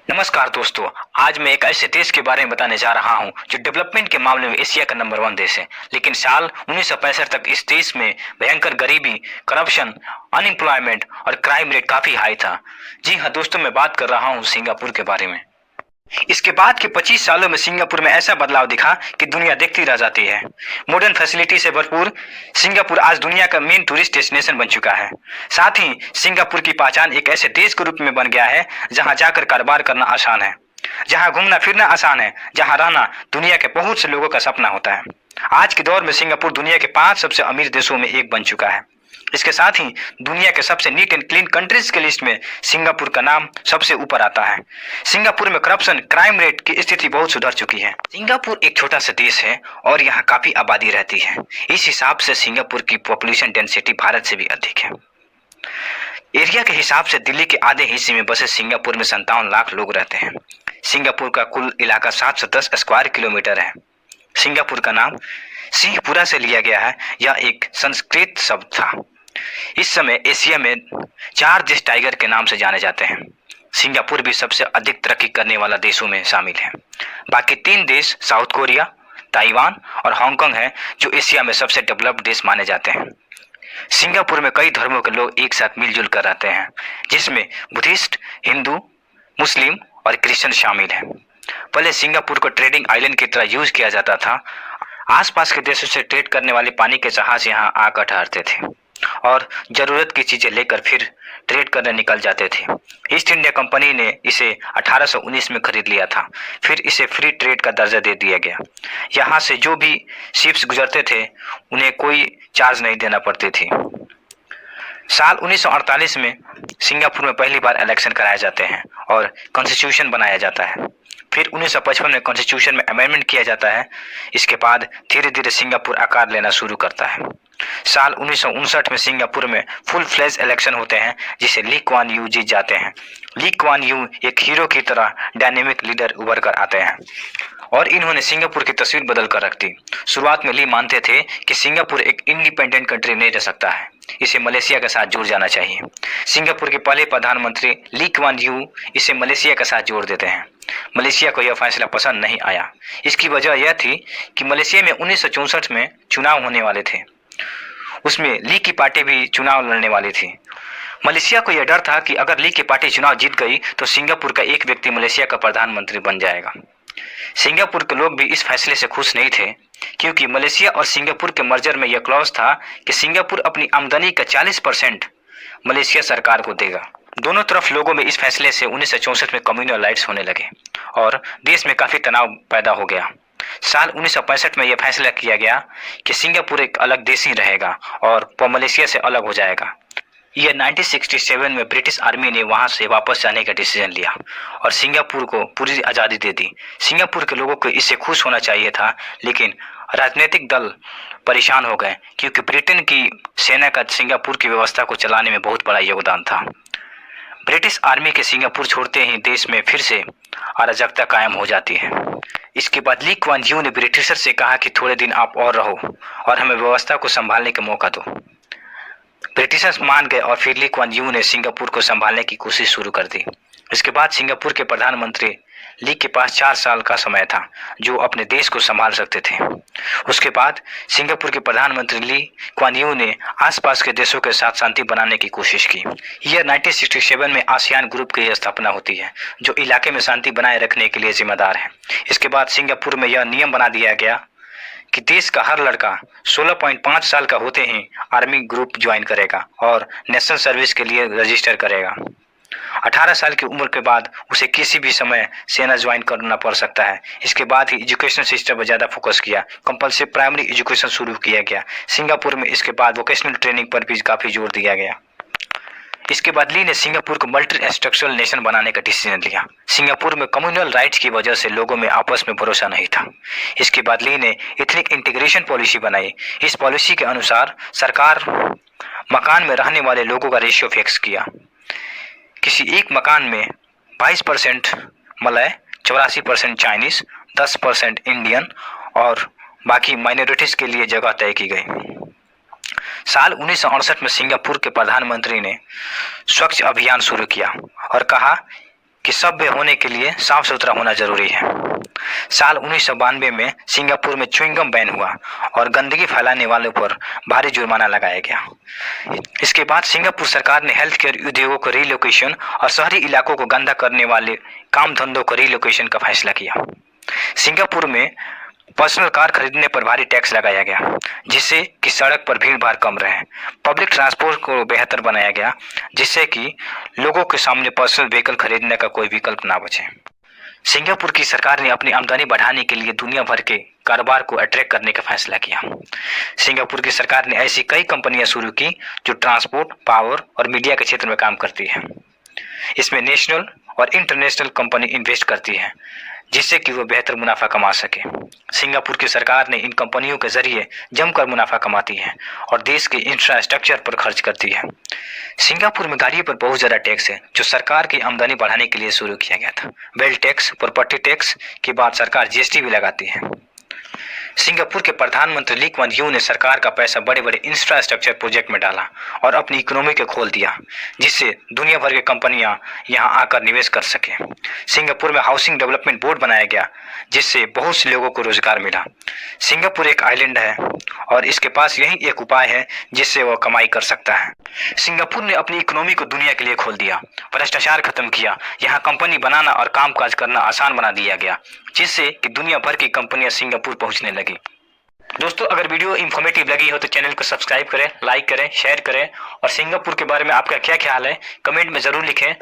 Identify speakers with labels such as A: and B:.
A: नमस्कार दोस्तों। आज मैं एक ऐसे देश के बारे में बताने जा रहा हूं जो डेवलपमेंट के मामले में एशिया का नंबर 1 देश है, लेकिन साल 1965 तक इस देश में भयंकर गरीबी, करप्शन, अनएम्प्लॉयमेंट और क्राइम रेट काफी हाई था। जी हाँ दोस्तों, मैं बात कर रहा हूं सिंगापुर के बारे में। इसके बाद के 25 सालों में सिंगापुर में ऐसा बदलाव दिखा कि दुनिया देखती रह जाती है। मॉडर्न फैसिलिटी से भरपूर सिंगापुर आज दुनिया का मेन टूरिस्ट डेस्टिनेशन बन चुका है। साथ ही सिंगापुर की पहचान एक ऐसे देश के रूप में बन गया है जहां जाकर कारोबार करना आसान है, जहां घूमना फिरना आसान है, जहां रहना दुनिया के बहुत से लोगों का सपना होता है। आज के दौर में सिंगापुर दुनिया के 5 सबसे अमीर देशों में एक बन चुका है। इसके साथ ही दुनिया के सबसे नीट एंड क्लीन कंट्रीज के लिस्ट में सिंगापुर का नाम सबसे ऊपर आता है। सिंगापुर में करप्शन, क्राइम रेट की स्थिति बहुत सुधर चुकी है। सिंगापुर एक छोटा सा देश है और यहाँ काफी आबादी रहती है। इस हिसाब से सिंगापुर की पॉपुलेशन डेंसिटी भारत से भी अधिक है। एरिया के हिसाब से दिल्ली के आधे हिस्से में बसे सिंगापुर में 57 लाख लोग रहते हैं। सिंगापुर का कुल इलाका 710 स्क्वायर किलोमीटर है। सिंगापुर का नाम सिंहपुरा से लिया गया है। यह एक संस्कृत शब्द था। इस समय एशिया में 4 देश टाइगर के नाम से जाने जाते हैं। सिंगापुर भी सबसे अधिक तरक्की करने वाला देशों में शामिल है। बाकी 3 देश साउथ कोरिया, ताइवान और हांगकांग हैं जो एशिया में सबसे डेवलप्ड देश माने जाते हैं। सिंगापुर में कई धर्मों के लोग एक साथ मिलजुल कर रहते हैं, जिसमें बुद्धिस्ट, हिंदू, मुस्लिम और क्रिश्चियन शामिल हैं। पहले सिंगापुर को ट्रेडिंग आइलैंड की तरह यूज किया जाता था। आसपास के देशों से ट्रेड करने वाले पानी के जहाज यहाँ आकर ठहरते थे और जरूरत की चीजें लेकर फिर ट्रेड करने निकल जाते थे। ईस्ट इंडिया कंपनी ने इसे 1819 में खरीद लिया था। फिर इसे फ्री ट्रेड का दर्जा दे दिया गया। यहाँ से जो भी शिप्स गुजरते थे उन्हें कोई चार्ज नहीं देना पड़ती थी। साल 1948 में सिंगापुर में पहली बार इलेक्शन कराए जाते हैं और कॉन्स्टिट्यूशन बनाया जाता है। फिर 1955 में कॉन्स्टिट्यूशन में अमेंडमेंट किया जाता है। इसके बाद धीरे धीरे सिंगापुर आकार लेना शुरू करता है। साल 1959 में सिंगापुर में फुल फ्लेज इलेक्शन होते हैं, जिसे ली क्वान यू जीत जाते हैं। ली क्वान यू एक हीरो की तरह डायनेमिक लीडर उभर कर आते हैं और इन्होंने सिंगापुर की तस्वीर बदल कर रख दी। शुरुआत में ली मानते थे कि सिंगापुर एक इंडिपेंडेंट कंट्री नहीं रह सकता है, इसे मलेशिया के साथ जुड़ जाना चाहिए। सिंगापुर के पहले प्रधानमंत्री ली क्वान यू इसे मलेशिया के साथ जोड़ देते हैं। मलेशिया को यह फैसला पसंद नहीं आया। इसकी वजह यह थी कि मलेशिया में 1964 में चुनाव होने वाले थे। उसमें ली की पार्टी भी चुनाव लड़ने वाली थी। मलेशिया को यह डर था कि अगर ली की पार्टी चुनाव जीत गई तो सिंगापुर का एक व्यक्ति मलेशिया का प्रधानमंत्री बन जाएगा। सिंगापुर के लोग भी इस फैसले से खुश नहीं थे, क्योंकि मलेशिया और सिंगापुर के मर्जर में यह क्लॉज था कि सिंगापुर अपनी आमदनी का 40% मलेशिया सरकार को देगा। दोनों तरफ लोगों में इस फैसले से 1964 में कम्युनल राइट्स होने लगे और देश में काफी तनाव पैदा हो गया। साल 1965 में यह फैसला किया गया कि सिंगापुर एक अलग देश ही रहेगा और वह मलेशिया से अलग हो जाएगा। यह 1967 में ब्रिटिश आर्मी ने वहां से वापस जाने का डिसीजन लिया और सिंगापुर को पूरी आज़ादी दे दी। सिंगापुर के लोगों को इससे खुश होना चाहिए था, लेकिन राजनीतिक दल परेशान हो गए, क्योंकि ब्रिटेन की सेना का सिंगापुर की व्यवस्था को चलाने में बहुत बड़ा योगदान था। ब्रिटिश आर्मी के सिंगापुर छोड़ते ही देश में फिर से अराजकता कायम हो जाती है। इसके बाद ली क्वान यू ने ब्रिटिशर से कहा कि थोड़े दिन आप और रहो और हमें व्यवस्था को संभालने का मौका दो। ब्रिटिशर्स मान गए और फिर ली क्वान यू ने सिंगापुर को संभालने की कोशिश शुरू कर दी। इसके बाद सिंगापुर के प्रधानमंत्री ली के पास 4 साल का समय था जो अपने देश को संभाल सकते थे। उसके बाद सिंगापुर के प्रधानमंत्री ली क्वान यू ने आसपास के देशों के साथ शांति बनाने की कोशिश की। यह 1967 में आसियान ग्रुप की स्थापना होती है, जो इलाके में शांति बनाए रखने के लिए जिम्मेदार है। इसके बाद सिंगापुर में यह नियम बना दिया गया कि देश का हर लड़का 16.5 साल का होते ही आर्मी ग्रुप ज्वाइन करेगा और नेशनल सर्विस के लिए रजिस्टर करेगा। 18 साल की उम्र के बाद उसे किसी भी समय सेना ज्वाइन करना पड़ सकता है। इसके बाद ही एजुकेशन सिस्टम पर ज़्यादा फोकस किया। कंपल्सरी प्राइमरी एजुकेशन शुरू किया गया। सिंगापुर में इसके बाद वोकेशनल ट्रेनिंग पर भी काफ़ी जोर दिया गया। इसके बाद ली ने सिंगापुर को मल्टी स्ट्रक्चरल नेशन बनाने का डिसीजन लिया। सिंगापुर में कम्युनल राइट्स की वजह से लोगों में आपस में भरोसा नहीं था। इसके बाद ली ने एथनिक इंटीग्रेशन पॉलिसी बनाई। इस पॉलिसी के अनुसार सरकार मकान में रहने वाले लोगों का रेशियो फिक्स किया। किसी एक मकान में 22% मलय, 84% चाइनीज, 10% इंडियन और बाकी माइनॉरिटीज के लिए जगह तय की गई। साल 1968 में सिंगापुर के प्रधानमंत्री ने स्वच्छ अभियान शुरू किया और कहा कि सभ्य होने के लिए साफ सुथरा होना जरूरी है। साल 1992 में सिंगापुर में च्युइंगम बैन हुआ और गंदगी फैलाने वालों पर भारी जुर्माना लगाया गया। इसके बाद सिंगापुर सरकार ने हेल्थ केयर उद्योगों को रिलोकेशन और शहरी इलाकों को गंदा करने वाले काम धंधों को रिलोकेशन का फैसला किया। सिंगापुर में पर्सनल कार खरीदने पर भारी टैक्स लगाया गया, जिससे कि सड़क पर भीड़ भाड़ कम रहे। पब्लिक ट्रांसपोर्ट को बेहतर बनाया गया, जिससे कि लोगों के सामने पर्सनल व्हीकल खरीदने का कोई विकल्प ना बचे। सिंगापुर की सरकार ने अपनी आमदनी बढ़ाने के लिए दुनिया भर के कारोबार को अट्रैक्ट करने का फैसला किया। सिंगापुर की सरकार ने ऐसी कई कंपनियां शुरू की जो ट्रांसपोर्ट, पावर और मीडिया के क्षेत्र में काम करती है। इसमें नेशनल और इंटरनेशनल कंपनी इन्वेस्ट करती है, जिससे कि वो बेहतर मुनाफा कमा सके। सिंगापुर की सरकार ने इन कंपनियों के जरिए जमकर मुनाफा कमाती है और देश के इंफ्रास्ट्रक्चर पर खर्च करती है। सिंगापुर में गाड़ियों पर बहुत ज़्यादा टैक्स है, जो सरकार की आमदनी बढ़ाने के लिए शुरू किया गया था। वेल्थ टैक्स, प्रॉपर्टी टैक्स के बाद सरकार जीएसटी भी लगाती है। सिंगापुर के प्रधानमंत्री ली क्वान यू ने सरकार का पैसा बड़े बड़े इंफ्रास्ट्रक्चर प्रोजेक्ट में डाला और अपनी इकोनॉमी को खोल दिया, जिससे दुनिया भर की कंपनियां यहां आकर निवेश कर सके। सिंगापुर में हाउसिंग डेवलपमेंट बोर्ड बनाया गया, जिससे बहुत से लोगों को रोजगार मिला। सिंगापुर एक आइलैंड है और इसके पास यही एक उपाय है जिससे वह कमाई कर सकता है। सिंगापुर ने अपनी इकोनॉमी को दुनिया के लिए खोल दिया, भ्रष्टाचार खत्म किया, यहाँ कंपनी बनाना और कामकाज करना आसान बना दिया गया, जिससे कि दुनिया भर की कंपनियां सिंगापुर पहुंचने लगी। दोस्तों, अगर वीडियो इंफॉर्मेटिव लगी हो तो चैनल को सब्सक्राइब करें, लाइक करें, शेयर करें और सिंगापुर के बारे में आपका क्या ख्याल है कमेंट में जरूर लिखें।